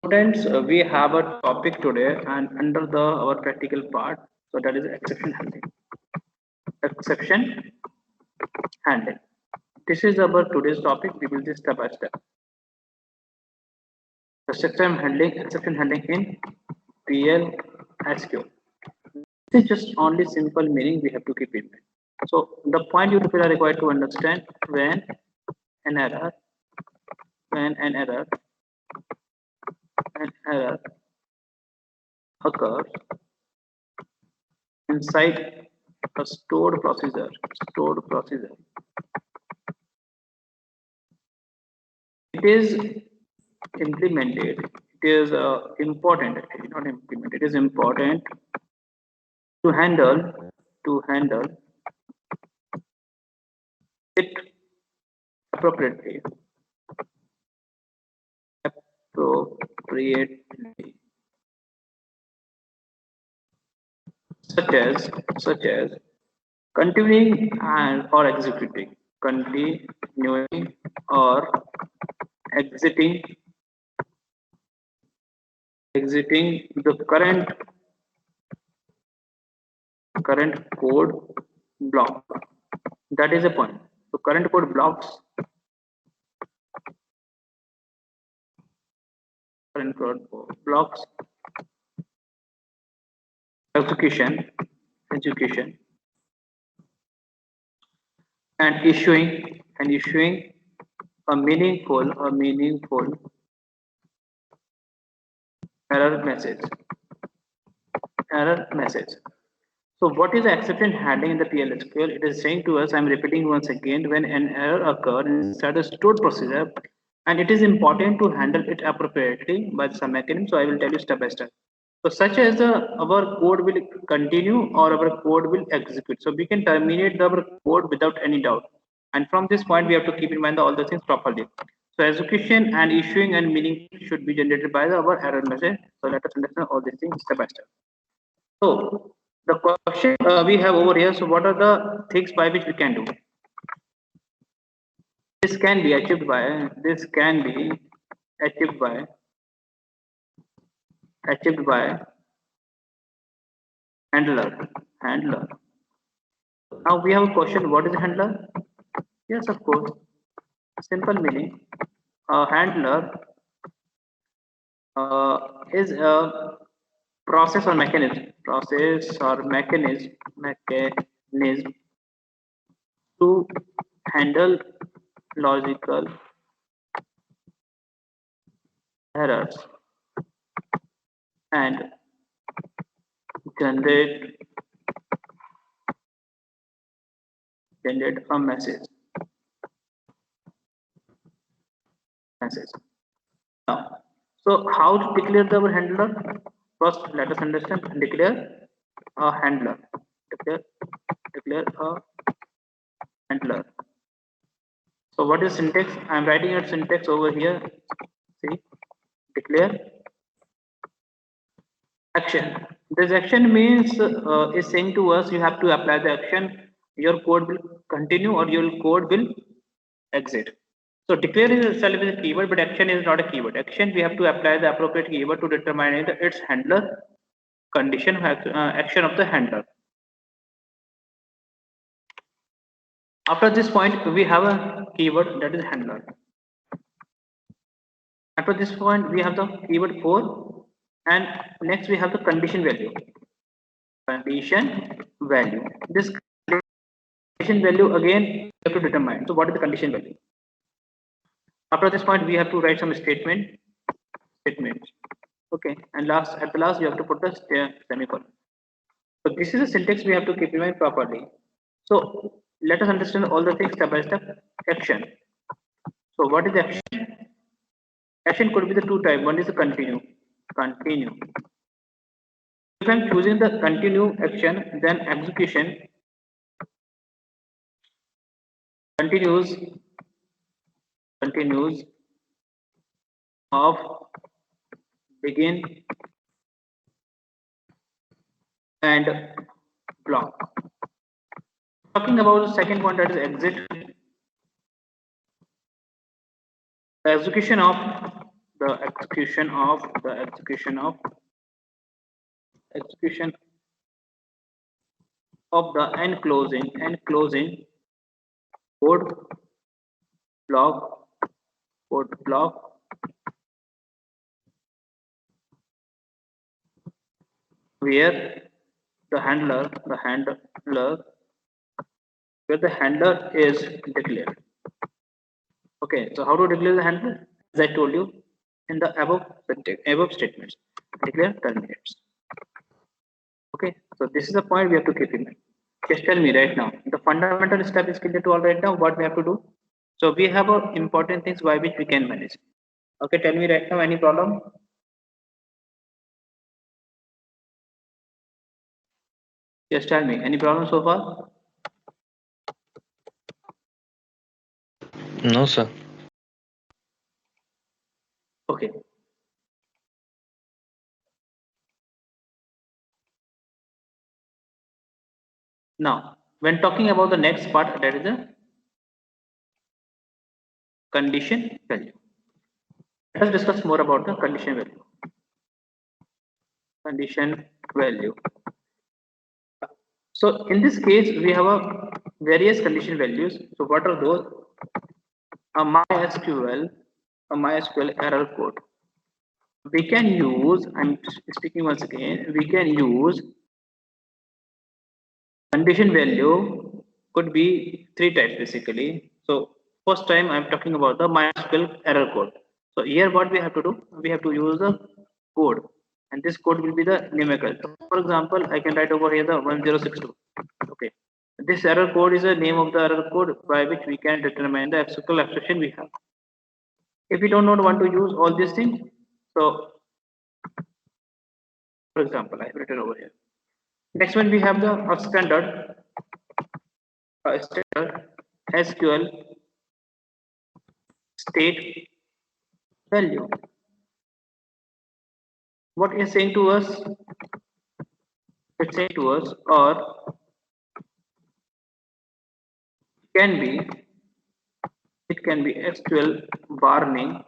Students, we have a topic today and under the our practical part, so that is exception handling. Exception handling. This is our today's topic. We will do step by step. Exception handling in PLSQ. This is just only simple meaning we have to keep in mind. So the point you people are required to understand when an error occurs inside a stored procedure. It is implemented. It is important. Actually, not implemented. It is important to handle it appropriately. Such as continuing and or executing, continuing or exiting the current code block. That is a point. So current code blocks execution and issuing a meaningful error message. So what is exception handling in the PLSQL? It is saying to us, I'm repeating once again, when an error occurs inside a stored procedure, and it is important to handle it appropriately by some mechanism. So I will tell you step by step. So such as our code will continue or our code will execute. So we can terminate our code without any doubt. And from this point, we have to keep in mind all the things properly. So execution and issuing and meaning should be generated by our error message. So let us understand all these things step by step. So the question we have over here. So what are the things by which we can do? This can be achieved by handler. Now we have a question. What is a handler? Yes, of course. Simple meaning. A handler is a process or mechanism to handle logical errors and generate a message. Now, so how to declare the handler? First, let us understand. Declare a handler. Declare a handler. So what is syntax? I am writing a syntax over here. See, declare action. This action means is saying to us you have to apply the action. Your code will continue or your code will exit. So declare is itself is a keyword, but action is not a keyword. Action we have to apply the appropriate keyword to determine its handler condition action of the handler. After this point, we have a keyword that is handler. After this point, we have the keyword for, and next we have the condition value. This condition value again we have to determine. So what is the condition value? After this point, we have to write some statements. Okay, and at the last, you have to put the semicolon. So this is a syntax we have to keep in mind properly. So let us understand all the things step by step. Action. So what is action? Action could be the two type. One is the continue. If I'm choosing the continue action, then execution continues of begin and block. Talking about the second point, that is exit. The execution of the execution of the enclosing code block where the handler is declared. Okay, so how to declare the handler? As I told you in the above statements, declare terminates. Okay, so this is a point we have to keep in mind. Just tell me right now, the fundamental step is clear to all right now. What we have to do? So we have important things by which we can manage. Okay, tell me right now, any problem? Just tell me, any problem so far? No, sir. Okay. Now, when talking about the next part, that is the condition value. Let us discuss more about the condition value. Condition value. So in this case, we have a various condition values. So what are those? A MySQL error code. We can use, I'm speaking once again, we can use condition value could be three types basically. So first time I'm talking about the MySQL error code. So here what we have to do, we have to use the code, and this code will be the numerical. So for example, I can write over here the 1062. Okay, this error code is the name of the error code by which we can determine the SQL expression we have. If we don't want to use all these things, so for example, I have written over here. Next one we have the standard SQL state value. What is saying to us? It's saying to us, or can be, it can be SQL warning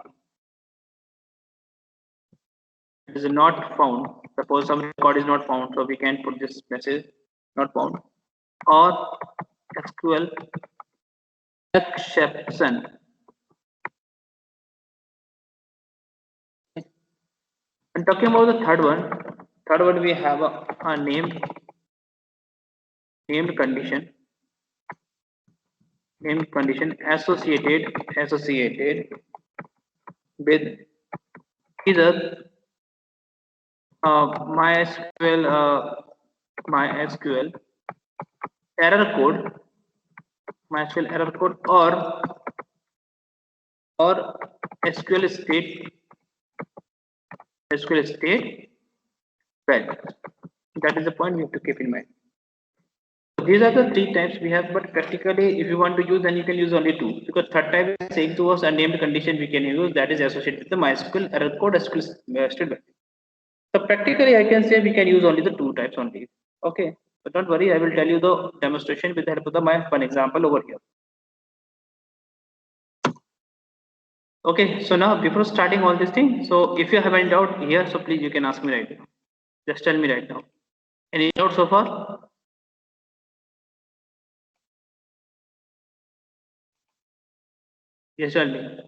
is not found. Suppose some record is not found, so we can put this message not found, or SQL exception. And talking about the third one we have a named condition associated with either MySQL error code, or SQL state value. That is the point we have to keep in mind. These are the three types we have, but practically if you want to use, then you can use only two, because third type is saying to us a named condition we can use, that is associated with the MySQL error code SQL state value. So practically I can say we can use only the two types only. Okay, but don't worry, I will tell you the demonstration with the help of my one example over here. Okay, so now before starting all this thing, so if you have any doubt here, so please you can ask me right now. Just tell me right now. Any doubt so far? Yes, tell me.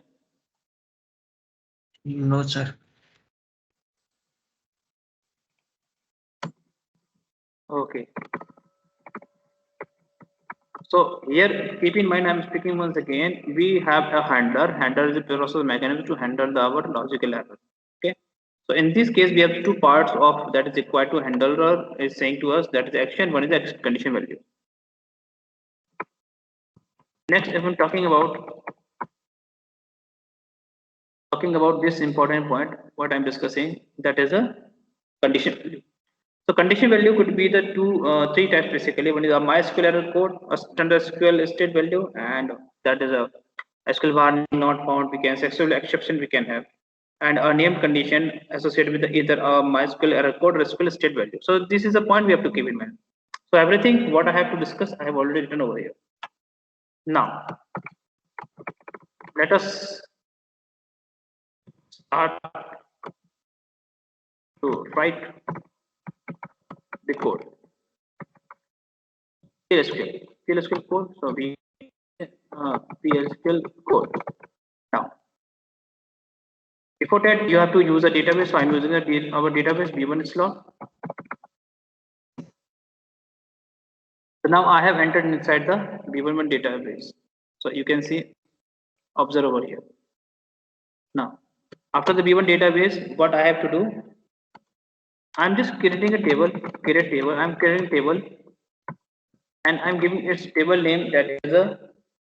No, sir. Okay. So here, keep in mind, I'm speaking once again. We have a handler. Handler is a process mechanism to handle our logical error. Okay. So in this case, we have two parts of that is required to handler is saying to us that is action. One is the condition value. Next, if I'm talking about this important point, what I'm discussing, that is a condition value. So condition value could be the three types basically. One is a MySQL error code, a standard SQL state value, and that is a SQL warning not found. We can SQL exception we can have, and a named condition associated with either a MySQL error code or SQL state value. So this is a point we have to keep in mind. So everything what I have to discuss, I have already written over here. Now, let us start to write the code. PLSQL code. So we PLSQL code. Now, before that, you have to use a database. So I'm using our database B1 slot. So now I have entered inside the B1 database. So you can see, observe over here. Now, after the B1 database, what I have to do? I'm just creating a table. Create table. I'm creating a table, and I'm giving its table name that is a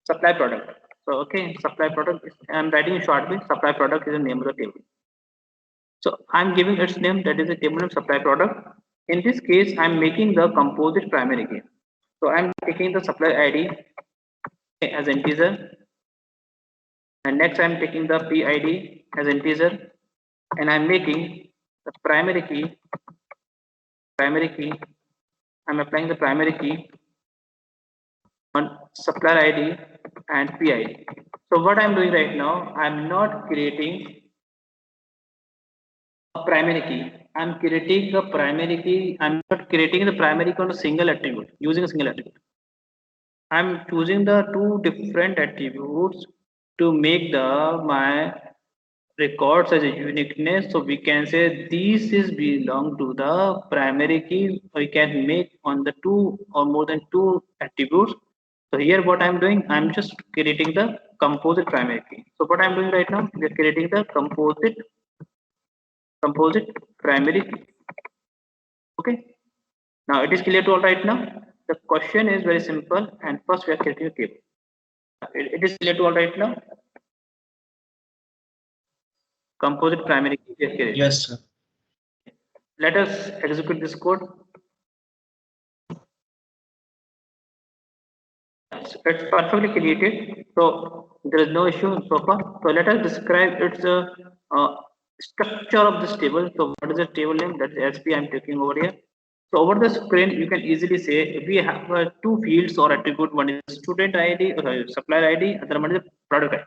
supply product. So okay, supply product. I'm writing in short way. Supply product is the name of the table. So I'm giving its name that is a table name supply product. In this case, I'm making the composite primary key. So I'm taking the supply ID as integer, and next I'm taking the PID as integer, and I'm making the primary key. I'm applying the primary key on supplier ID and PID. So what I'm doing right now, I'm not creating a primary key. I'm creating the primary key. I'm not creating the primary key on a single attribute using a single attribute. I'm choosing the two different attributes to make my records as a uniqueness. So we can say this is belong to the primary key. We can make on the two or more than two attributes. So here what I'm doing, I'm just creating the composite primary key. So what I'm doing right now, we're creating the composite primary key. Okay. Now it is clear to all right now. The question is very simple, and first we are creating a table. It is clear to all right now. Composite primary key is created. Yes, sir. Let us execute this code. It's perfectly created, so there is no issue so far. So let us describe its structure of this table. So what is the table name? That is SP I'm taking over here. So over the screen, you can easily say we have two fields or attribute. One is student ID or supplier ID, other one is product ID.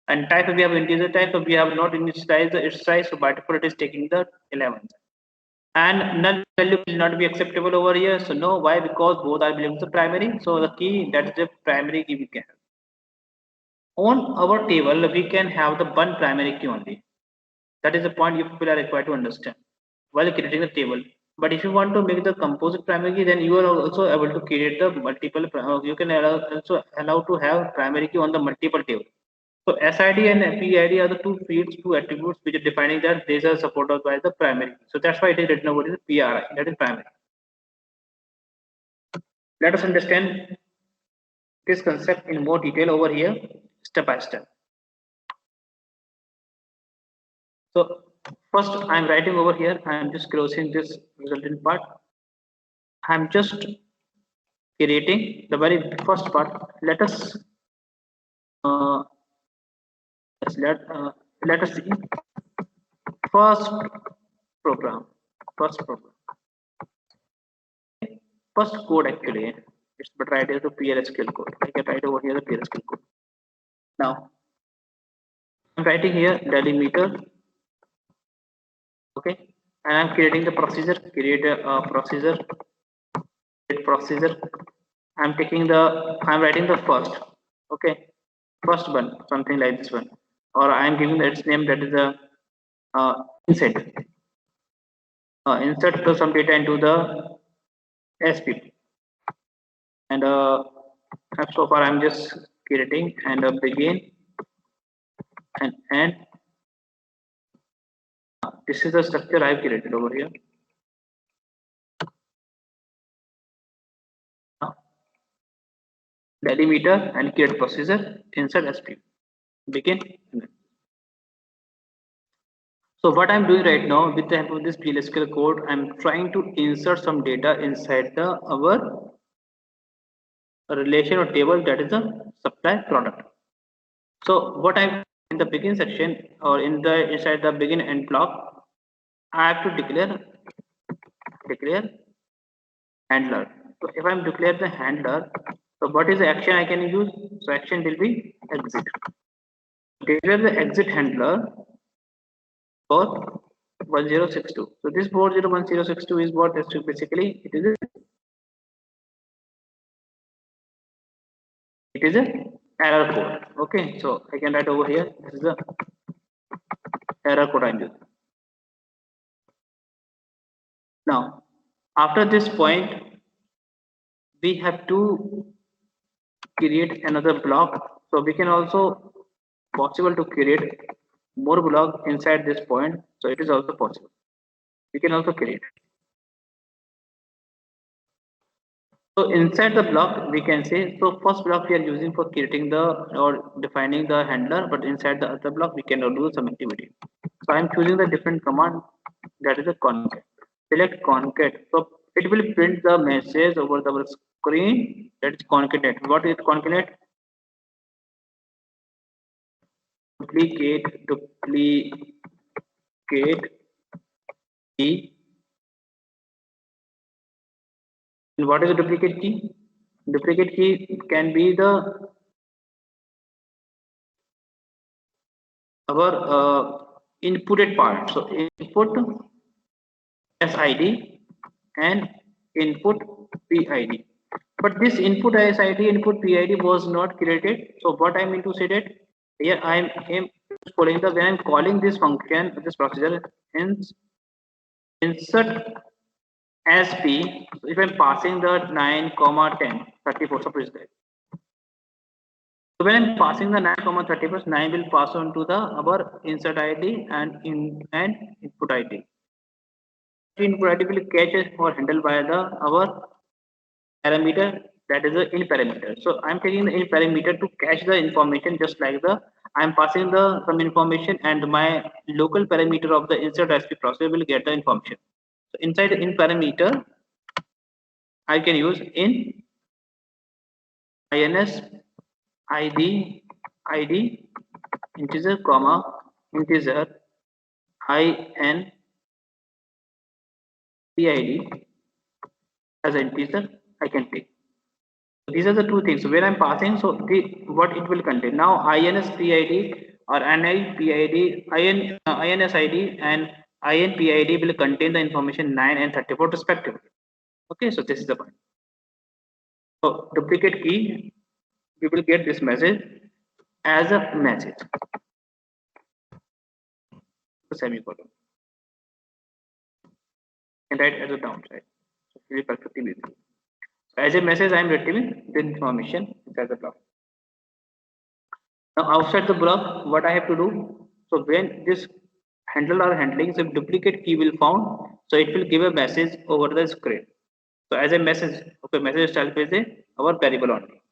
And type we have integer type, so we have not initialized its size, so by default it is taking the 11. And null value will not be acceptable over here. So no, why? Because both are belongs to primary. So the key, that is the primary key we can have. On our table, we can have the one primary key only. That is the point you people are required to understand while creating the table. But if you want to make the composite primary key, then you are also able to create the multiple. You can also allow to have primary key on the multiple table. So SID and PID are the two fields, two attributes which are defining that these are supported by the primary. So that's why it is written over the PRI, that is primary. Let us understand this concept in more detail over here, step by step. So first I'm writing over here, I'm just closing this resultant part. I'm just creating the very first part. Let us let us see first program. First code actually, it's but right here the PLSQL code. I can write over here the PLSQL code. Now I'm writing here delimiter. Okay, and I'm creating the procedure. Create a procedure. Create procedure. I'm writing the first. Okay, first one, something like this one, or I'm giving its name, that is a insert. Insert some data into the SP. And so far I'm just creating and begin and end. This is the structure I've created over here. Delimiter and create procedure, insert SP. Begin. So what I'm doing right now with the help of this PLSQL code, I'm trying to insert some data inside our relation or table, that is a supply product. So what I'm in the begin section or inside the begin end block, I have to declare handler. So if I'm declare the handler, so what is the action I can use? So action will be exit. Declare the exit handler. for 1062. So this 401062 is what is basically it is a error code. Okay, so I can write over here. This is the error code I'm using. Now, after this point, we have to create another block. So we can also possible to create more block inside this point. So it is also possible. We can also create. So inside the block, we can say, so first block we are using for creating the or defining the handler, but inside the other block, we cannot do some activity. So I'm choosing the different command that is a concat. Select concat. So it will print the message over the screen that is concatenate. What is concatenate? Duplicate key. And what is a duplicate key? Duplicate key can be the our inputted part. So input SID and input PID. But this input SID, input PID was not created. So what I mean to say that here I am calling the when I'm calling this function, this procedure, insert SP. So if I'm passing the 9, 10, 34, suppose that. So when I'm passing the 9, 34, 9 will pass on to the our insert ID and input ID. Input ID will catch or handled by the our parameter that is the in parameter. So I'm taking the in parameter to cache the information just like the I'm passing the some information and my local parameter of the insert SP process will get the information. So inside the in parameter, I can use in ins id integer comma integer in pid as an integer I can take. These are the two things. So when I'm passing, so the what it will contain. Now INSPID or NIPID, INSID and INPID will contain the information 9 and 34 respectively. Okay, so this is the point. So duplicate key, we will get this message as a message. Semicolon. And write as a downside. So it will be perfectly visible. So as a message, I am retrieving the information inside the block. Now outside the block, what I have to do? So when this handle or handling, so duplicate key will found, so it will give a message over the screen. So as a message, okay, message style is our variable only.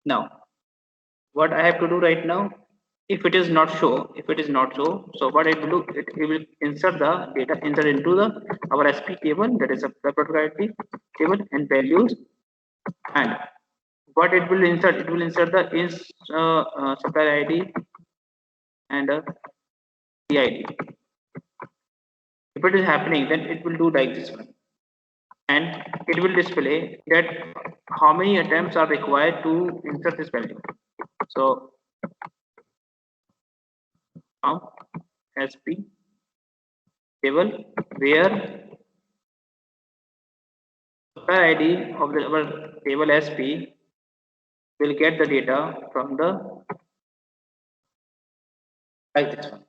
Now, what I have to do right now, if it is not show, so what it will do, it will insert the data insert into the our SP table, that is a proprietary table and values, and what it will insert the supplier ID and PID. If it is happening, then it will do like this one, and it will display that how many attempts are required to insert this value. So now SP table where supplier ID of the our table SP will get the data from the like this one.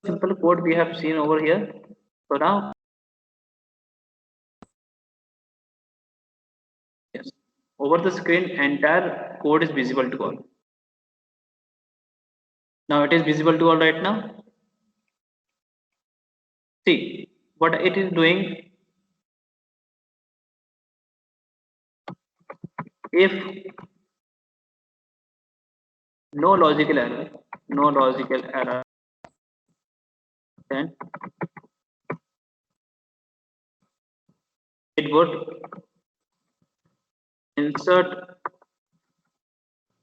Simple code we have seen over here. So now, yes, over the screen, entire code is visible to all. Now it is visible to all right now. See what it is doing. If no logical error, then it would insert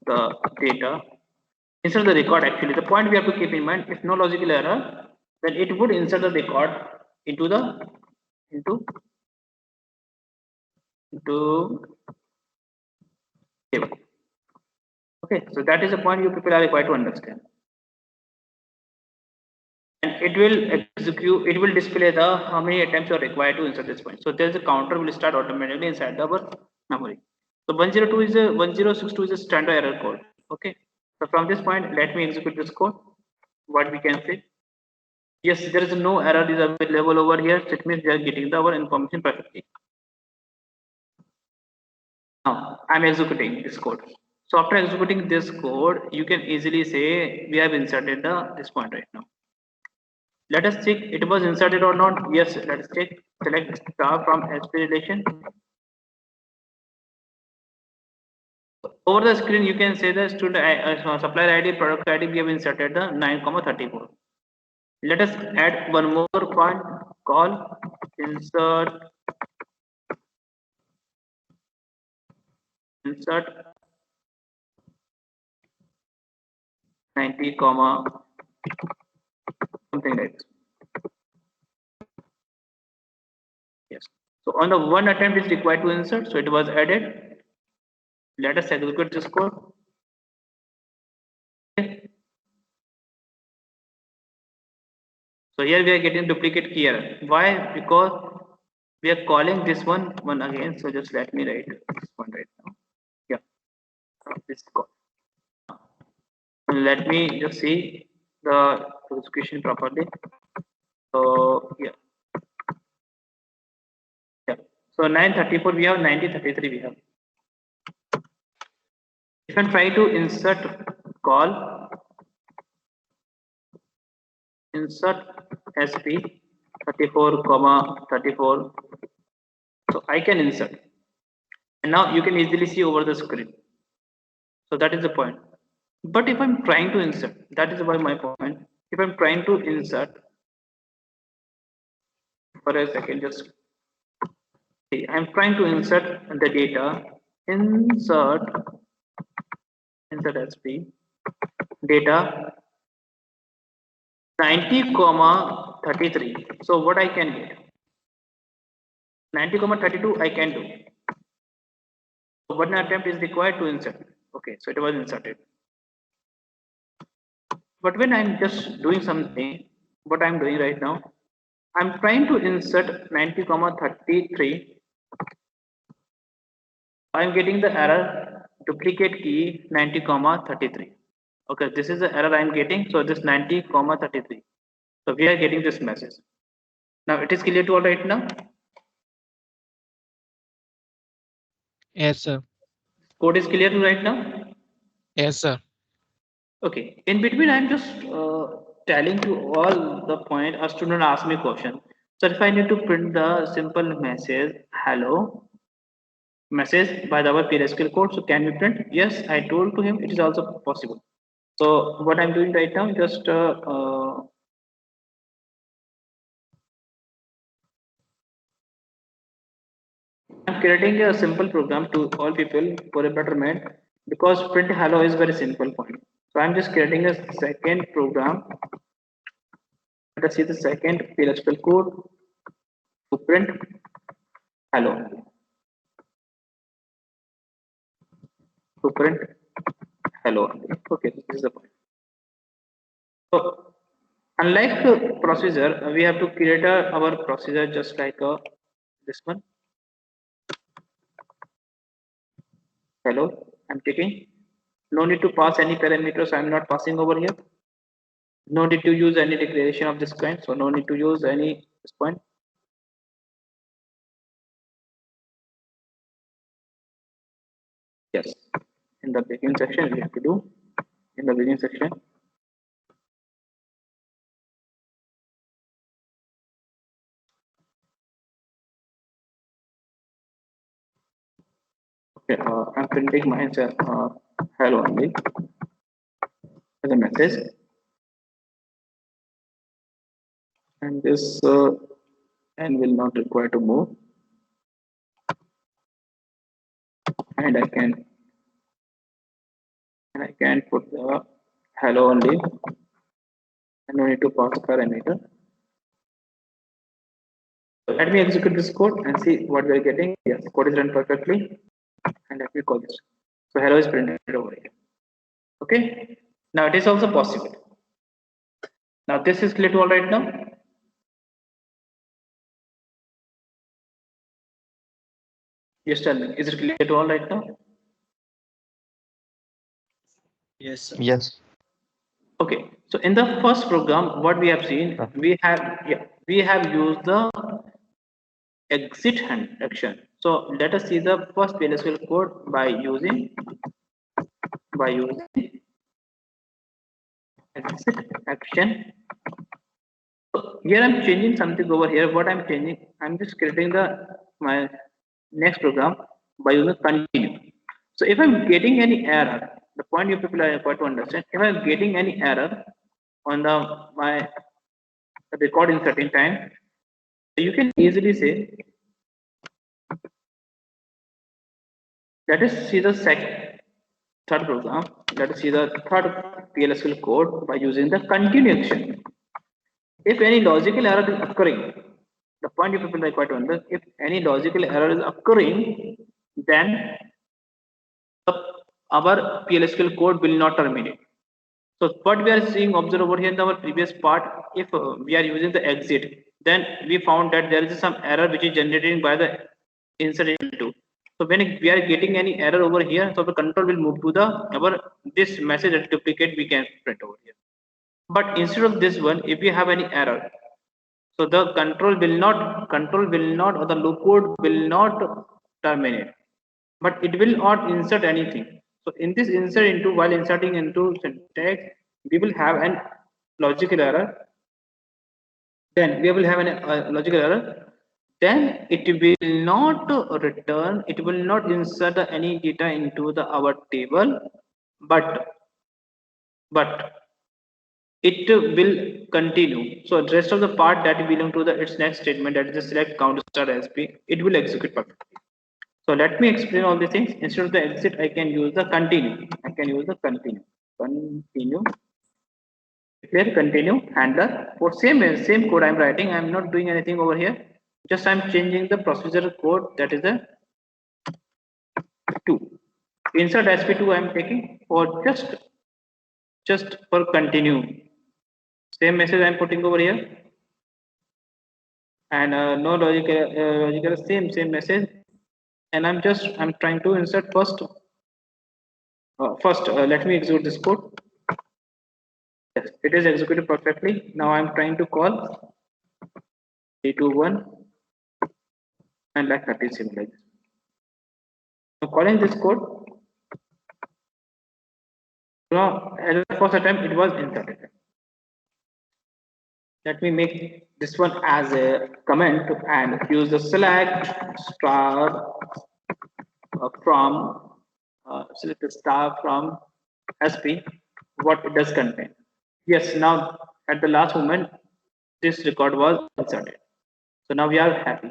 the data, insert the record. Actually, the point we have to keep in mind: if no logical error, then it would insert the record into the into into table. Okay, so that is a point you people are required to understand. it will execute, it will display the how many attempts are required to insert this point. So there's a counter will start automatically inside our memory. So 102 is a 1062 is a standard error code. Okay, so from this point let me execute this code. What we can say, yes, there is no error is available over here, so it means we are getting our information perfectly. Now I'm executing this code. So after executing this code, you can easily say we have inserted this point right now. Let us check it was inserted or not. Yes, let us check. Select star from SP relation. Over the screen, you can say the student supplier ID, product ID. We have inserted the 9,34. Let us add one more point. Call insert 90 comma something like this. Yes. So on the one attempt is required to insert, so it was added. Let us execute this code. Okay. So here we are getting duplicate key error. Why? Because we are calling this one again. So just let me write this one right now. Yeah, this call. Let me just see the execution properly. So yeah. So 934 we have, 9033 we have. If I try to insert call insert SP 34 comma 34, so I can insert, and now you can easily see over the screen. So that is the point. But if I'm trying to insert, that is why my point. If I'm trying to insert for a second, just see, I'm trying to insert the data, insert SP data 90 comma 33. So what I can get 90 comma 32 I can do. So one attempt is required to insert. Okay, so it was inserted. But when I'm just doing something, what I'm doing right now, I'm trying to insert 90 comma 33. I'm getting the error duplicate key 90 comma 33. Okay, this is the error I'm getting. So this 90 comma 33. So we are getting this message. Now it is clear to all right now. Yes, sir. Code is clear to right now. Yes, sir. Okay, in between, I'm just telling to all the point. A student asked me question. So if I need to print the simple message, hello, message by our PLSQL code, so can we print? Yes, I told to him it is also possible. So what I'm doing right now, just I'm creating a simple program to all people for a betterment, because print hello is very simple point. So I'm just creating a second program. Let us see the second PLSQL code to print hello. To print hello. Okay, this is the point. So unlike the procedure, we have to create our procedure just like this one. Hello, I'm taking. No need to pass any parameters. I'm not passing over here. No need to use any declaration of this kind. So no need to use any this point. Yes, in the begin section we have to do. In the begin section, okay, I'm printing myself hello only as a message, and this and will not require to move, and I can put the hello only, and no need to pass a parameter. So let me execute this code and see what we are getting. Yes, code is run perfectly, and let me call this. So hello is printed over here. Okay, now it is also possible. Now this is clear to all right now. Yes, tell me, is it clear to all right now? Yes, sir. Yes. Okay, so in the first program, what we have seen, Okay. we have used the exit hand action. So let us see the first PLSQL code by using exit action. So here I'm changing something over here. What I'm changing, I'm just creating the my next program by using continue. So if I'm getting any error, the point you people are required to understand. If I'm getting any error on the my record in certain time, you can easily say let us see the third program. Let us see the third PLSQL code by using the continue action. If any logical error is occurring, the point you people are required to understand. If any logical error is occurring, then our PLSQL code will not terminate. So what we are seeing observe over here in our previous part, if we are using the exit, then we found that there is some error which is generated by the insert into. So when we are getting any error over here, so the control will move to the our this message as duplicate we can print over here. But instead of this one, if we have any error, so the control will not or the loop code will not terminate, but it will not insert anything. So in this insert into while inserting into syntax, we will have an logical error. Then we will have an logical error. Then it will not return. It will not insert any data into the our table, but but it will continue. So the rest of the part that belong to the its next statement, that is the select count star SP, it will execute perfectly. So let me explain all these things. Instead of the exit, I can use the continue. I can use the continue. Continue. Declare continue handler for same code I'm writing. I'm not doing anything over here. Just I'm changing the procedure code, that is the two. Insert SP2 I'm taking for just for continue. Same message I'm putting over here, and no logical same message. And I'm trying to insert first. Let me execute this code. Yes, it is executed perfectly. Now I'm trying to call 321 and like 37 like this. Now calling this code. Now at the first attempt it was inserted. Let me make this one as a comment and use the select star from select the star from SP what it does contain. Yes, now at the last moment this record was inserted. So now we are happy.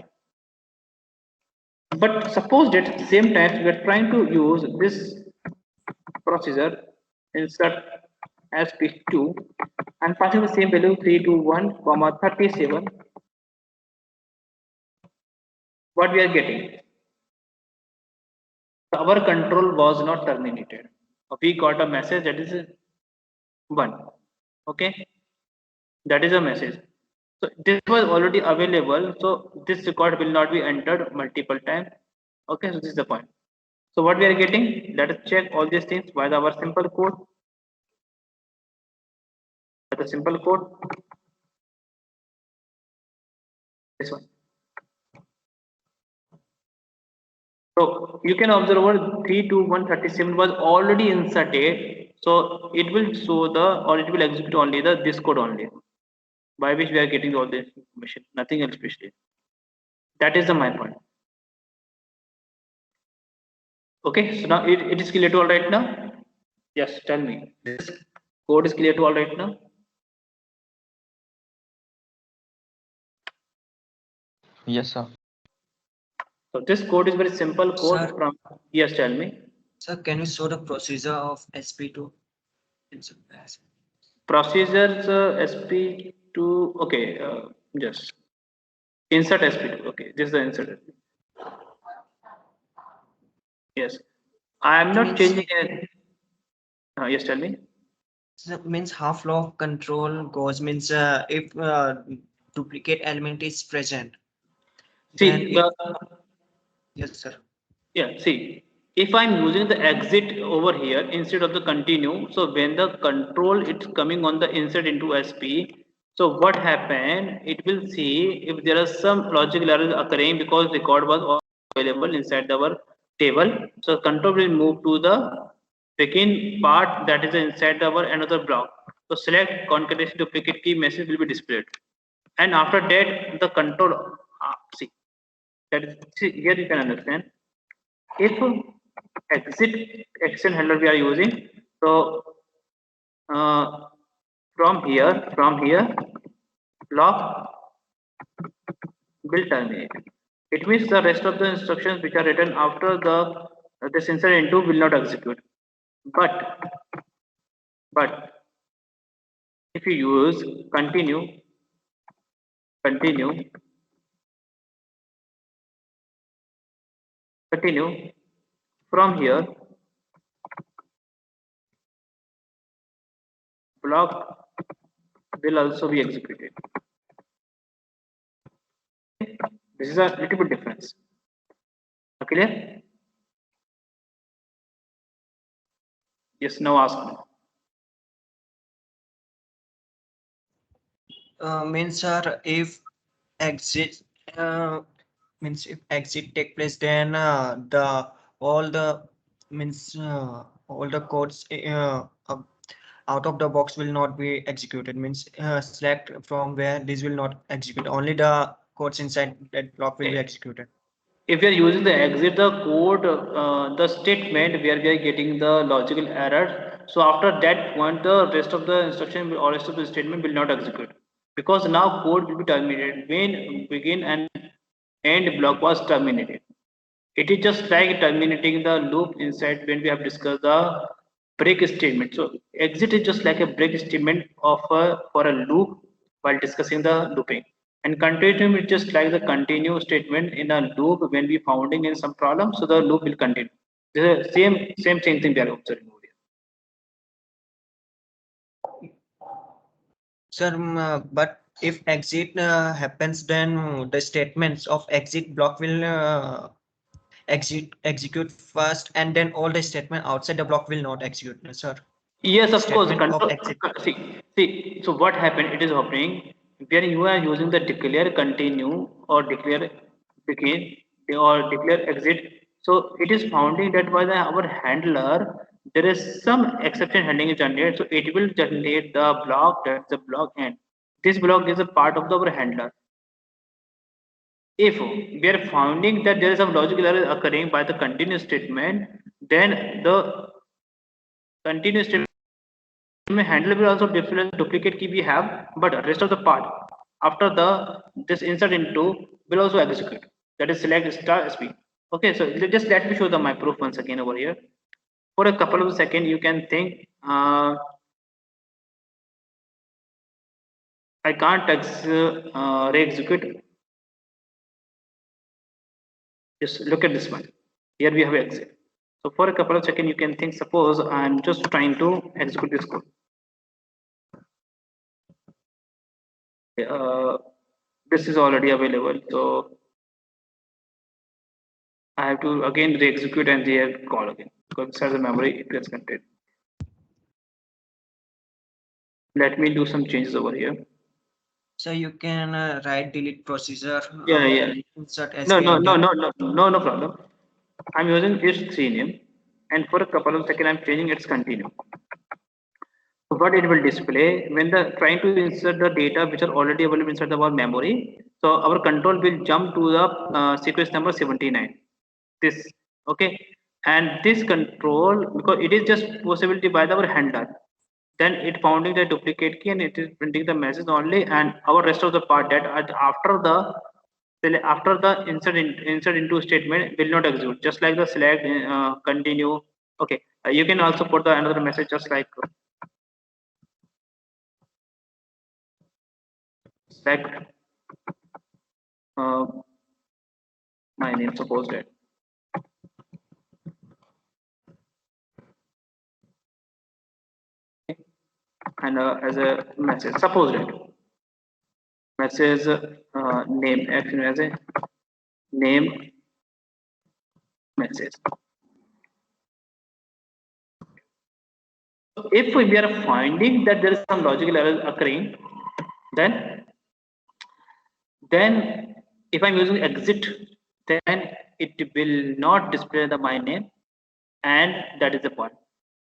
But suppose that at the same time we are trying to use this procedure insert SP2 and passing the same value 321 comma 37. What we are getting? Our control was not terminated. We got a message that is one. Okay, that is a message. So this was already available. So this record will not be entered multiple times. Okay, so this is the point. So what we are getting? Let us check all these things by our simple code. The simple code. This one. So you can observe over 32137 was already inserted. So it will show the or it will execute only the this code only, by which we are getting all this information, nothing else especially. That is the my point. Okay, so now it is clear to all right now. Yes, tell me. This code is clear to all right now. Yes, sir. So this code is very simple code Sir, from. Yes, tell me. sir, can you show the procedure of SP2? Procedures SP2. Okay, just insert SP2. Okay, this is the insert. Yes, I am It not means changing it. Yes, tell me. So means half law of control goes means if duplicate element is present, then See, it, yes sir. yeah, see, if I'm using the exit over here instead of the continue, so when the control it's coming on the insert into SP, so what happened? It will see if there are some logical errors occurring because record was available inside our table. So control will move to the second part that is inside our another block. So select concatenation duplicate key message will be displayed, and after that the control. See, that is see, here you can understand if exit action handler we are using, so uh, from here block will terminate. It means the rest of the instructions which are written after the this insert into will not execute. But but if you use continue from here, block will also be executed. This is a little bit difference. Clear? Yes, now ask me. Means sir, if exit means if exit take place, then the all the means all the codes out of the box will not be executed. Means select from where this will not execute. Only the codes inside that block will be executed. If we are using the exit the code, the statement where we are getting the logical error, so after that point the rest of the instruction or rest of the statement will not execute, because now code will be terminated when begin and end block was terminated. It is just like terminating the loop inside when we have discussed the break statement. So exit is just like a break statement of for a loop while discussing the looping. And continue is just like the continue statement in a loop when we founding in some problem. So the loop will continue. The same thing we are observing over here. Sir, but if exit happens, then the statements of exit block will execute first, and then all the statement outside the block will not execute, sir. Yes, of course. Statement of Control. exit. See. So what happened? It is happening when you are using the declare continue or declare begin or declare exit. So it is founding that by our handler there is some exception handling is generated. So it will generate the block, that's the block end. This block is a part of our handler. If we are finding that there is some logical error occurring by the continuous statement, then the continuous statement handle will also duplicate key we have, but rest of the part after the this insert into will also execute. That is select star sp. Okay, so just let me show the my proof once again over here. For a couple of seconds, you can think I can't re-execute. Just look at this one. Here we have exit. So for a couple of seconds, you can think. Suppose I'm just trying to execute this code. Uh, this is already available, so I have to again re-execute and re-call again because this has a memory it gets contained. Let me do some changes over here. So you can write delete procedure. Yeah. Insert No, SP no, and no, then no, no, no, no problem. I'm using this three name, and for a couple of seconds, I'm changing its continue. So what it will display when the trying to insert the data which are already available inside our memory. So our control will jump to the sequence number 79. This okay, and this control because it is just possibility by our handler. Then it founding the duplicate key and it is printing the message only, and our rest of the part that after the insert into statement will not execute. Just like the select continue. Okay, you can also put the another message just like select uh, my name suppose that. and as a message. Suppose that message name action as a name message. If we are finding that there is some logical error occurring, then if I'm using exit, then it will not display the my name, and that is the point.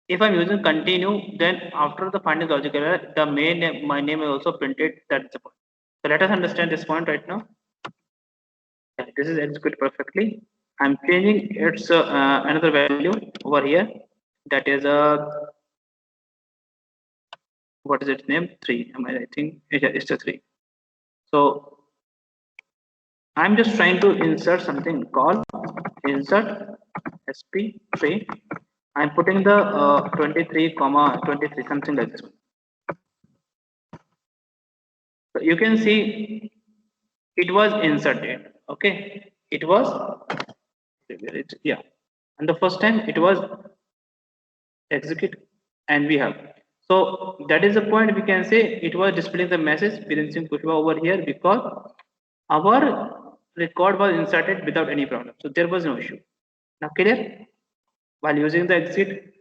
If I'm using continue, then after the finding logical error, the main name, my name is also printed. That's the point. So let us understand this point right now. Yeah, this is execute perfectly. I'm changing its another value over here. That is what is its name? 3. Am I writing? It's a 3. So I'm just trying to insert something called insert sp3. I'm putting the 23 comma 23 something like this. So you can see it was inserted. Okay, it was yeah, and the first time it was execute, and we have. So that is the point we can say it was displaying the message Biren Singh Kushwaha over here because our record was inserted without any problem. So there was no issue. Now clear? While using the exit,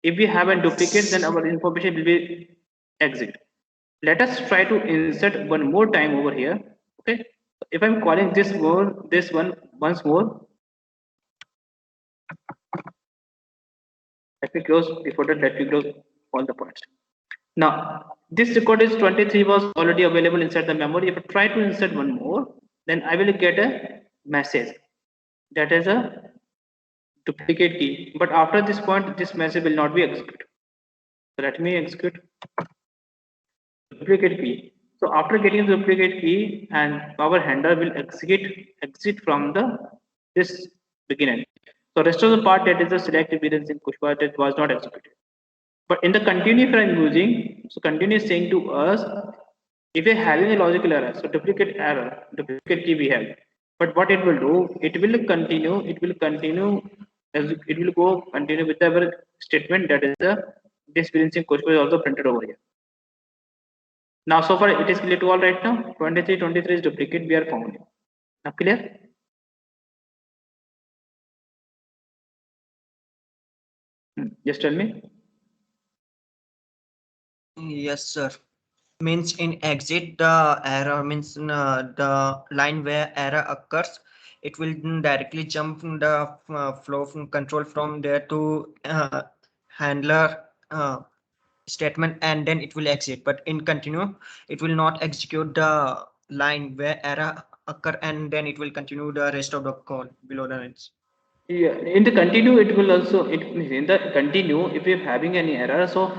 if we have a duplicate, then our information will be exit. Let us try to insert one more time over here. Okay. If I'm calling this one once more, let me close before that. Let me close all the points. Now, this record is 23 was already available inside the memory. If I try to insert one more, then I will get a message that is a duplicate key. But after this point, this message will not be executed. So let me execute duplicate key. So after getting the duplicate key, and our handler will exit from the this beginning. So rest of the part that is the select evidence in Kushwa that was not executed. But in the continue if I'm using, so continue is saying to us if you're having a logical error, so duplicate key we have. But what it will do, it will continue as it will go continue with our statement that is the experiencing question is also printed over here. Now so far it is clear to all right now. 23, 23 is duplicate we are found. Now clear? Just tell me. Yes, sir. Means in exit the error means the line where error occurs, it will directly jump from the flow from control from there to handler statement, and then it will exit. But in continue, it will not execute the line where error occur, and then it will continue the rest of the code below the lines. Yeah, in the continue, it will also in the continue if we are having any error, so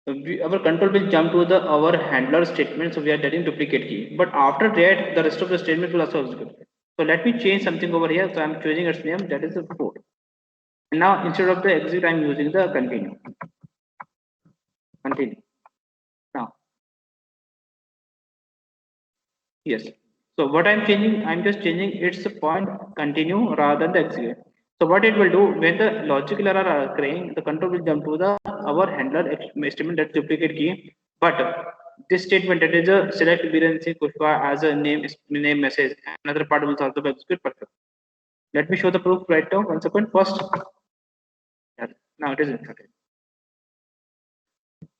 our control will jump to the our handler statement, so we are getting duplicate key. But after that, the rest of the statement will also execute. So let me change something over here. So I'm choosing its name that is the 4. And now instead of the exit, I'm using the continue. Continue. Now, yes. So what I'm changing, I'm just changing its point continue rather than the execute. So what it will do when the logical error are occurring, the control will jump to the our handler statement that duplicate key. But this statement that is a select Birensi Kushwa as a name message. Another part will also be execute perfect. Let me show the proof right now. 1 second. First, yeah, now it is inserted.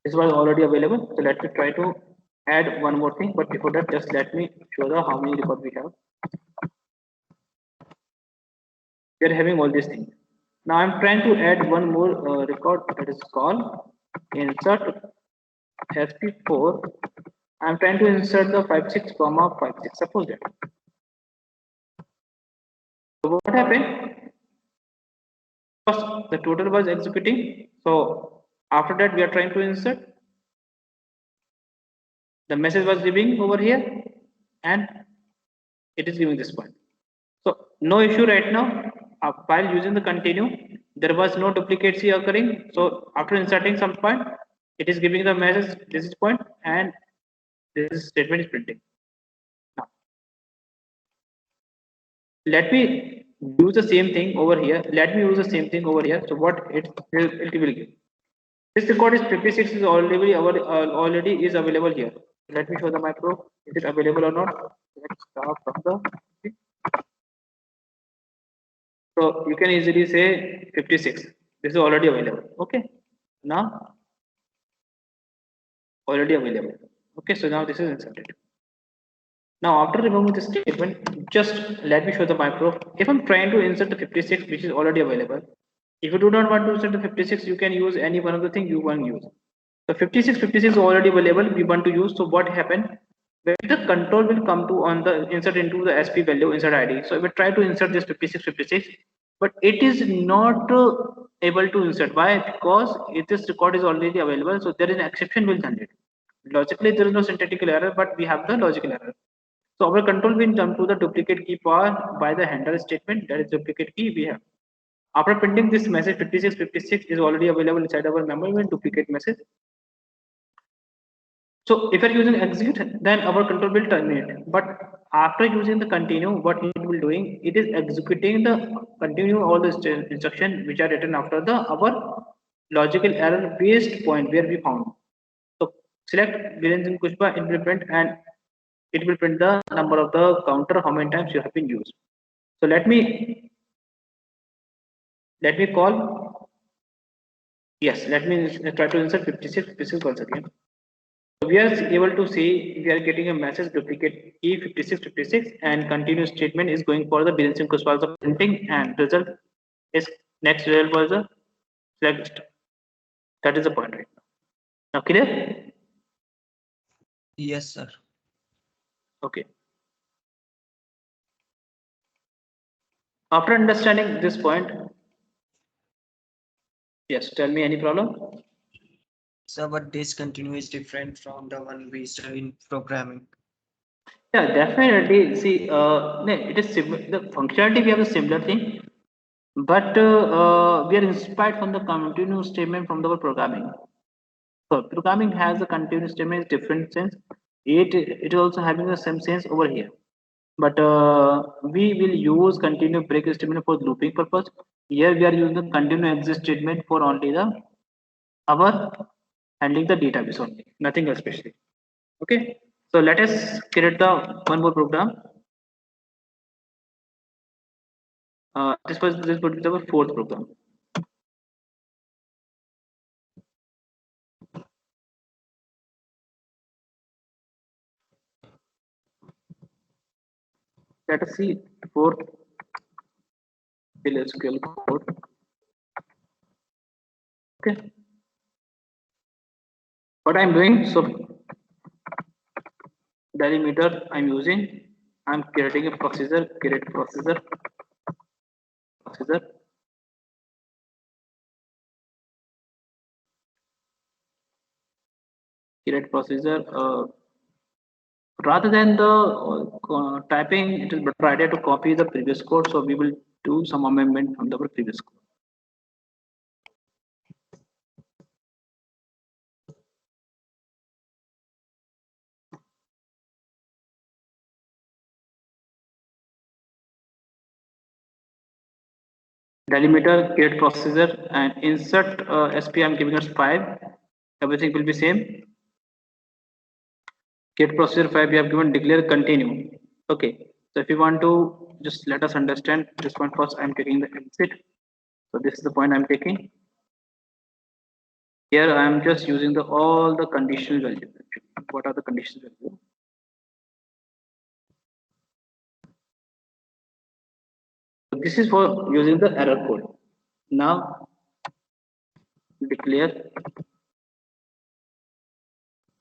This was already available. So let me try to add one more thing. But before that, just let me show the how many records we have. We are having all these things. Now I'm trying to add one more record that is called insert sp4. I'm trying to insert the 56 comma 56. Suppose that. So what happened? First, the total was executing. So after that, we are trying to insert. The message was giving over here, and it is giving this point. So no issue right now. While using the continue, there was no duplicate C occurring. So after inserting some point, it is giving the message. This is point, and this statement is printing. Now, let me use the same thing over here. Let me use the same thing over here. So what it will give. This record is 56 is already is available here. Let me show the my proof. Is it available or not? Let's start from the. So you can easily say 56. This is already available. Okay. Now already available. Okay. So now this is inserted. Now after removing this statement, just let me show the my proof. If I'm trying to insert the 56, which is already available, if you do not want to insert the 56, you can use any one of the thing you want to use. So 56 is already available. We want to use. So what happened? When the control will come to on the insert into the SP value insert ID. So we try to insert this 56, but it is not able to insert. Why? Because if this record is already available, so there is an exception will generate. Logically, there is no syntactical error, but we have the logical error. So our control will jump to the duplicate key power by the handle statement. That is duplicate key we have. After printing this message 56 is already available inside our memory with duplicate message. So if you're using execute, then our control will terminate. But after using the continue, what it will doing, it is executing the continue all the instruction which are written after the our logical error based point where we found. So select Viren's Kushba, it will print and it will print the number of the counter how many times you have been used. So let me call, yes, let me try to insert 56 once again. So we are able to see we are getting a message duplicate key 56 and continuous statement is going for the balancing cost for the printing and result is next result was the select. That is the point right now. Now clear? Yes, sir. Okay. After understanding this point, yes, tell me any problem? So, but discontinue is different from the one we study in programming. Yeah, definitely. See, no, it is the functionality we have a similar thing, but we are inspired from the continuous statement from the programming. So programming has a continuous statement different sense. It is also having the same sense over here. But we will use continue break statement for looping purpose. Here we are using the continue exit statement for only the our handling the database only, nothing else specially. Okay. So let us create the one more program. This would be our fourth program. Let us see fourth SQL code. Okay. What I'm doing, so delimiter I'm using, I'm creating a procedure, create procedure, create procedure. Rather than the typing, it is better idea to copy the previous code. So we will do some amendment from the previous code. Delimiter, create procedure, and insert SP. I'm giving us 5. Everything will be same. Get procedure 5. We have given declare continue. Okay. So if you want to just let us understand this one first, I'm taking the exit. So this is the point I'm taking. Here I am just using the all the conditional values. What are the conditional values? So this is for using the error code. Now declare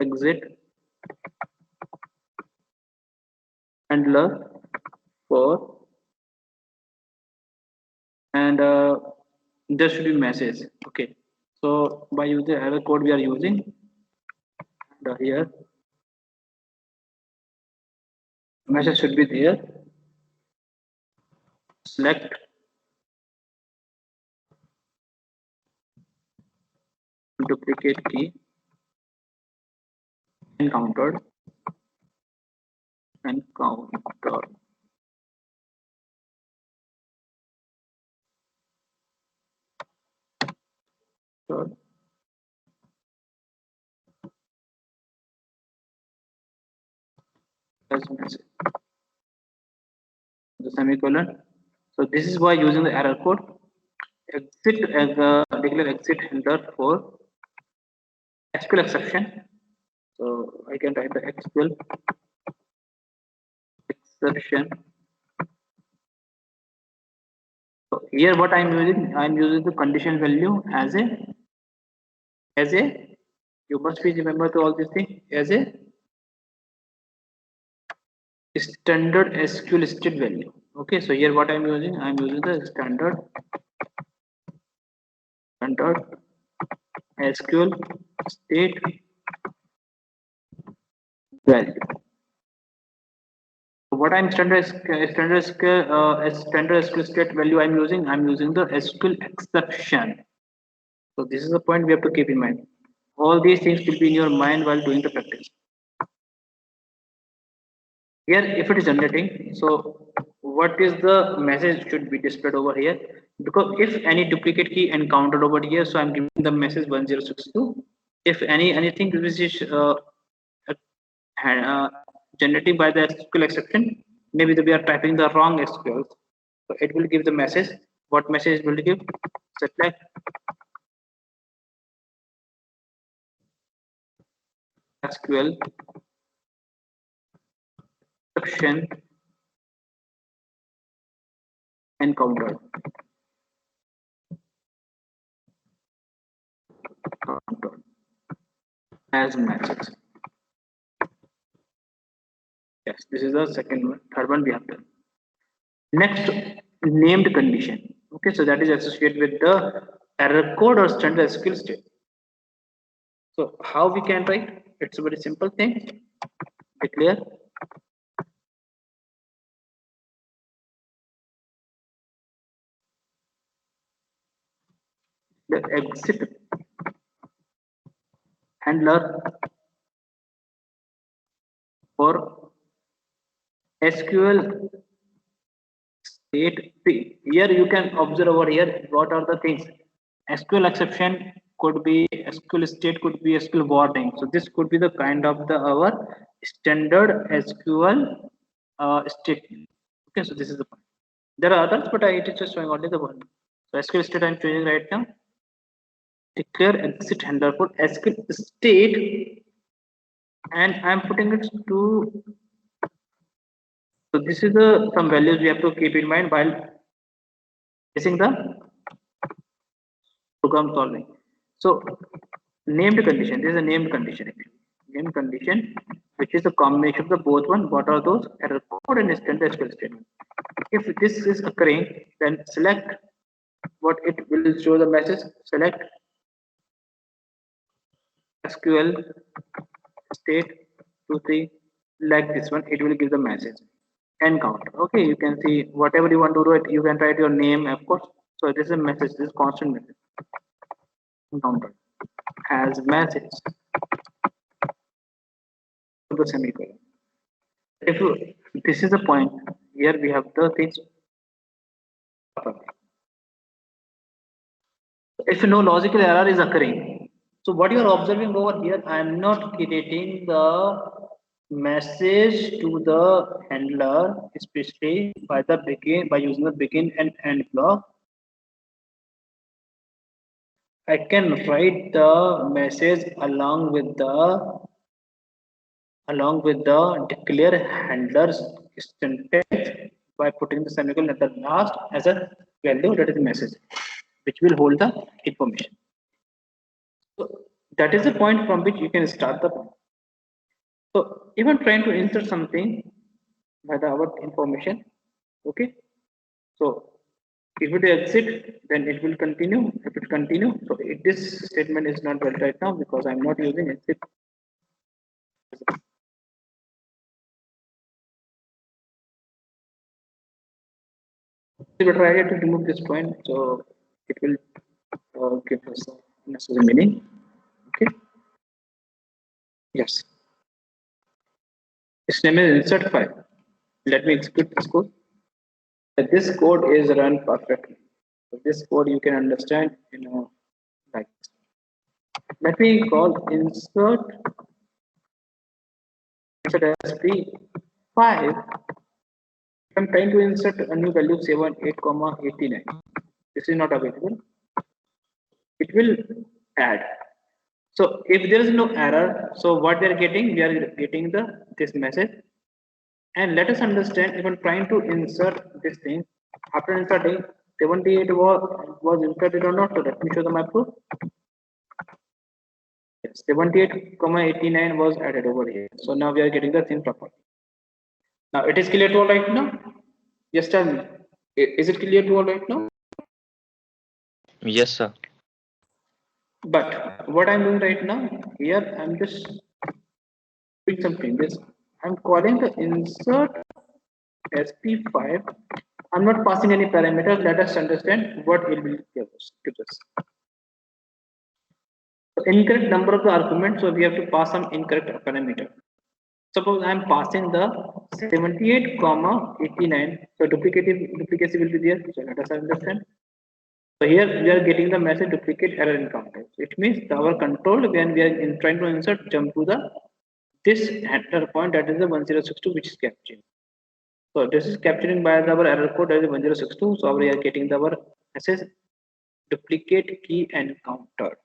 exit handler for and there should be message. Okay. So by using the error code we are using the here message should be there. Select duplicate key encountered encounter. as message. The semicolon. So this is why using the error code exit as a declare exit handler for SQL exception. So I can write the SQL exception. So here what I'm using the condition value as a you must be remember to all these things as a standard SQL state value. Okay, so here what I'm using the standard SQL state value. So what I'm standard SQL state value I'm using the SQL exception. So this is the point we have to keep in mind. All these things will be in your mind while doing the practice. Here if it is generating, so what is the message should be displayed over here, because if any duplicate key encountered over here, so I'm giving the message 1062. If anything which is uh, generating by the SQL exception, maybe we are typing the wrong SQL, so it will give the message. What message will it give? Select SQL exception encountered as message. Yes, this is the second one. Third one we have done. Next, named condition. Okay, so that is associated with the error code or standard SQL state. So how we can write? It's a very simple thing. Declare the exit handler for SQL state P. Here you can observe over here what are the things. SQL exception could be SQL state, could be SQL warning. So this could be the kind of the our standard SQL statement. Okay, so this is the point. There are others, but it is just showing only the one. So SQL state I'm choosing right now. Declare exit handler for SQL state, and I'm putting it to. So this is the some values we have to keep in mind while facing the program solving. So named condition. This is a named condition. Named condition, which is a combination of the both one. What are those? Error code and standard SQL statement. If this is occurring, then select what it will show the message. Select SQL state 23 like this one. It will give the message encounter. Okay, you can see whatever you want to do it. You can write your name, of course. So this is a message. This is constant message. Encounter as message to the semicolon. If you, this is the point, here we have the things. If no logical error is occurring, so what you are observing over here, I am not creating the message to the handler, especially by the begin by using the begin and end block. I can write the message along with the declare handlers syntax by putting the semicolon at the last as a value, that is the message, which will hold the information. So that is the point from which you can start the point. So even trying to insert something by the our information, okay. So if it exit, then it will continue. If it continue, so this statement is not valid right now because I'm not using exit. We will try to remove this point, so it will give us necessary meaning. Okay. Yes. Its name is insert file. Let me execute this code. This code is run perfectly. So this code you can understand, like this. Let me call insert sp 5, I'm trying to insert a new value 78, 89. This is not available. It will add. So if there is no error, so what we are getting this message. And let us understand if I'm trying to insert this thing, after inserting 78 was inserted or not. So let me show the map proof. Yes, 78, 89 was added over here. So now we are getting the same property. Now it is clear to all right now? Yes, tell me. Is it clear to all right now? Yes, sir. But what I'm doing right now, here I'm just doing some changes. I'm calling the insert sp5. I'm not passing any parameters. Let us understand what it will give us. So incorrect number of the argument, so we have to pass some incorrect parameter. Suppose I'm passing the 78, 89. So duplicacy will be there. So let us understand. So here we are getting the message duplicate error encountered. It means our control when we are trying to insert jump to the this header point, that is the 1062, which is capturing. So this is capturing by our error code as 1062. So we are getting our message duplicate key encountered.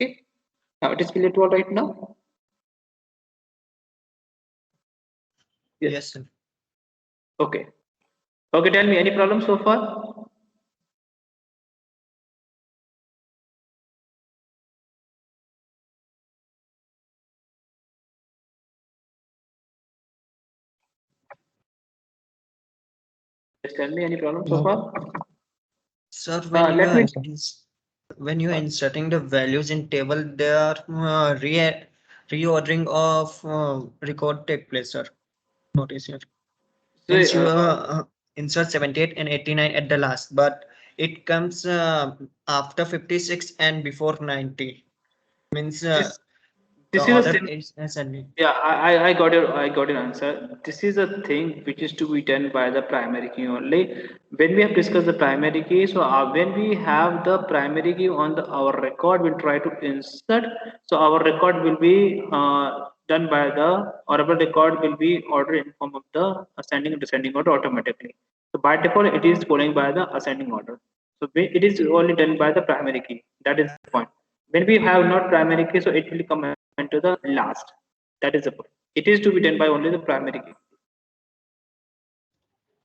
Okay. Now it is clear to all right now. Yes, sir. Okay. Okay. Tell me any problem so far. Just tell me any problem so No. far. Sir, when you Let are me. when you are inserting the values in table, there are reordering of record take place, sir. Notice here. Means Say, you insert 78 and 89 at the last, but it comes after 56 and before 90. Means this the this is a order sim is ascending. Yeah, I got your answer. This is a thing which is to be done by the primary key only. When we have discussed the primary key, so when we have the primary key on our record, we'll try to insert. So our record will be done by the order record will be ordered in form of the ascending and descending order automatically. So by default, it is following by the ascending order. So it is only done by the primary key. That is the point. When we have not primary key, so it will come into the last. That is the point. It is to be done by only the primary key.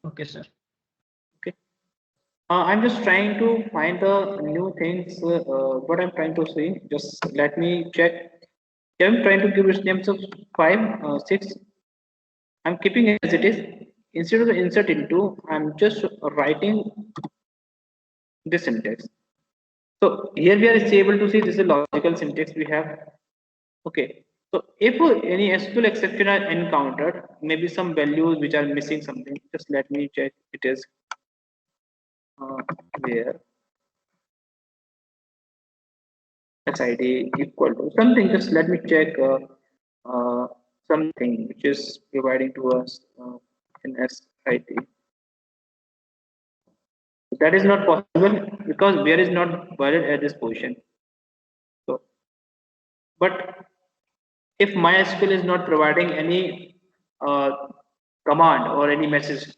Okay, sir. Okay. I'm just trying to find the new things. What I'm trying to say. Just let me check. I'm trying to give names of 5, 6. I'm keeping it as it is. Instead of the insert into, I'm just writing this syntax. So here we are able to see this is a logical syntax we have. Okay. So if any SQL exception are encountered, maybe some values which are missing something, just let me check. It is where SID equal to something. Just let me check something which is providing to us in SID. That is not possible because where is not valid at this position. So, but if MySQL is not providing any uh, command or any message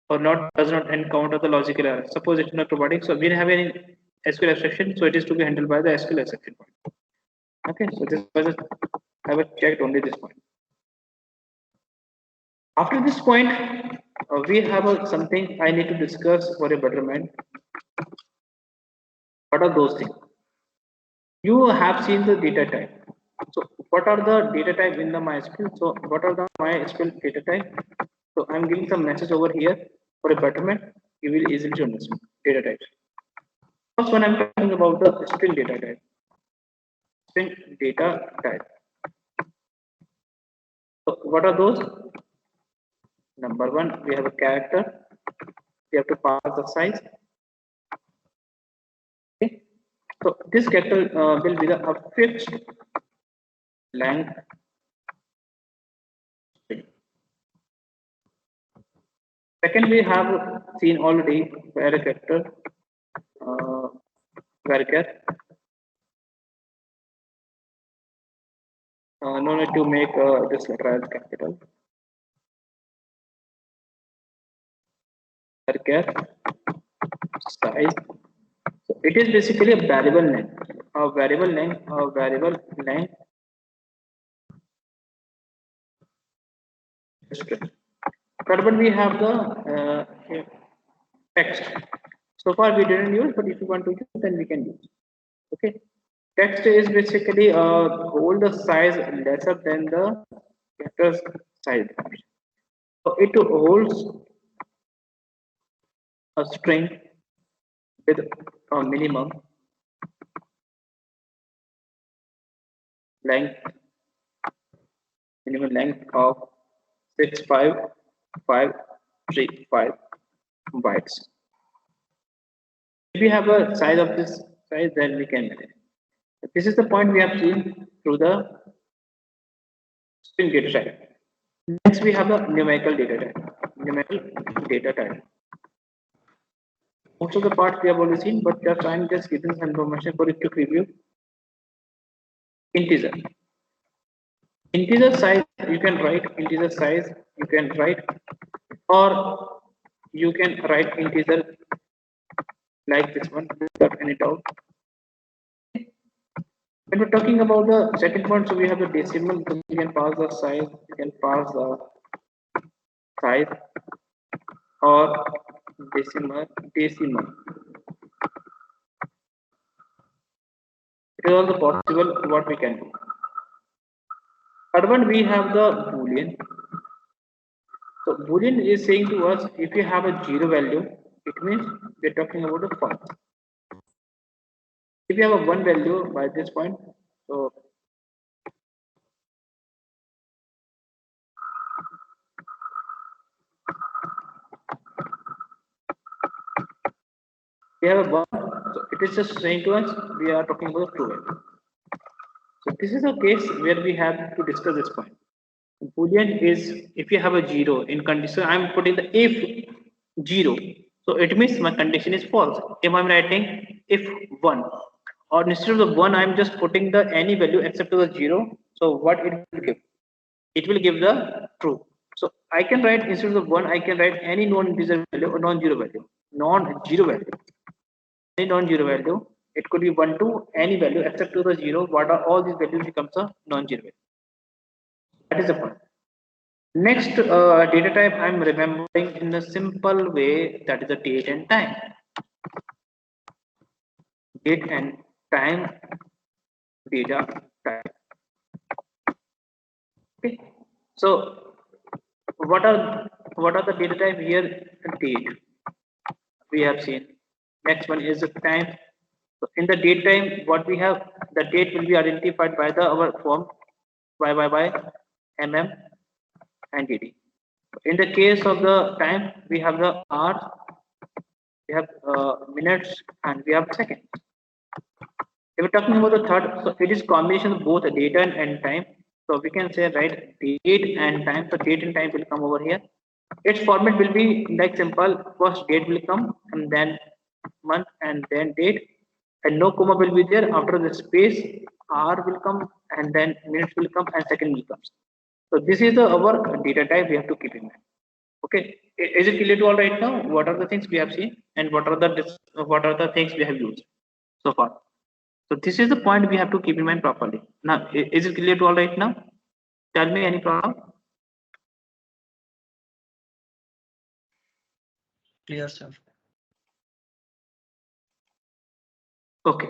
or not does not encounter the logical error. Suppose it's not providing, so we don't have any SQL exception, so it is to be handled by the SQL exception point. Okay, so this was I have checked only this point. After this point, we have something I need to discuss for a betterment. What are those things? You have seen the data type. So what are the data type in the MySQL? So what are the MySQL data type? So I'm giving some message over here for a betterment. You will easily understand data types. First one I'm talking about the string data type. String data type. So what are those? Number one, we have a character. We have to pass the size. Okay. So this character will be a fixed length string. Second, we have seen already where character uh, varchar. No need to make this letter as capital. Char size. So it is basically a variable length, a variable length, a variable length string. But we have the text. So far we didn't use, but if you want to use, then we can use. Okay. Text is basically hold the size lesser than the character's size. So it holds a string with a length minimum length of 65535 bytes. If we have a size of this size, then we can manage. This is the point we have seen through the string data type. Next, we have the numerical data type. Numerical data type. Most of the parts we have already seen, but just I'm just giving some information for a quick review. Integer. Integer size you can write integer size you can write, or you can write integer like this one without any doubt. When we're talking about the second point, so we have the decimal. So you can pass the size, you can pass the size or decimal. It is also possible what we can do. Third one, we have the boolean. So boolean is saying to us, if you have a zero value, it means we're talking about a false. If you have a one value by this point, so we have a one, so it is just saying to us we are talking about true value. So this is a case where we have to discuss this point. Boolean is if you have a zero in condition, I'm putting the if zero, so it means my condition is false. If I'm writing if one, or instead of the one, I'm just putting the any value except to the zero. So what it will give? It will give the true. So I can write instead of the one, I can write any non-integer value or non-zero value, non-zero value, any non-zero value. It could be 1 to any value except to the 0. What are all these values becomes a non-zero value. That is the point. Next data type I'm remembering in a simple way, that is the date and time. Date and time data type. Okay. So what are the data type here? Date we have seen. Next one is the time. So in the date time, what we have, the date will be identified by the our form by mm and dd. In the case of the time, we have the hours, we have minutes, and we have seconds. If we're talking about the third, so it is combination of both data and time. So we can say right date and time. So date and time will come over here. Its format will be like simple. First date will come, and then month, and then date, and no comma will be there. After the space, hour will come, and then minutes will come, and second will come. So this is the our data type we have to keep in mind. Okay, is it clear to all right now? What are the things we have seen, and what are the things we have used so far? So this is the point we have to keep in mind properly. Now, is it clear to all right now? Tell me any problem. Clear, sir. Okay.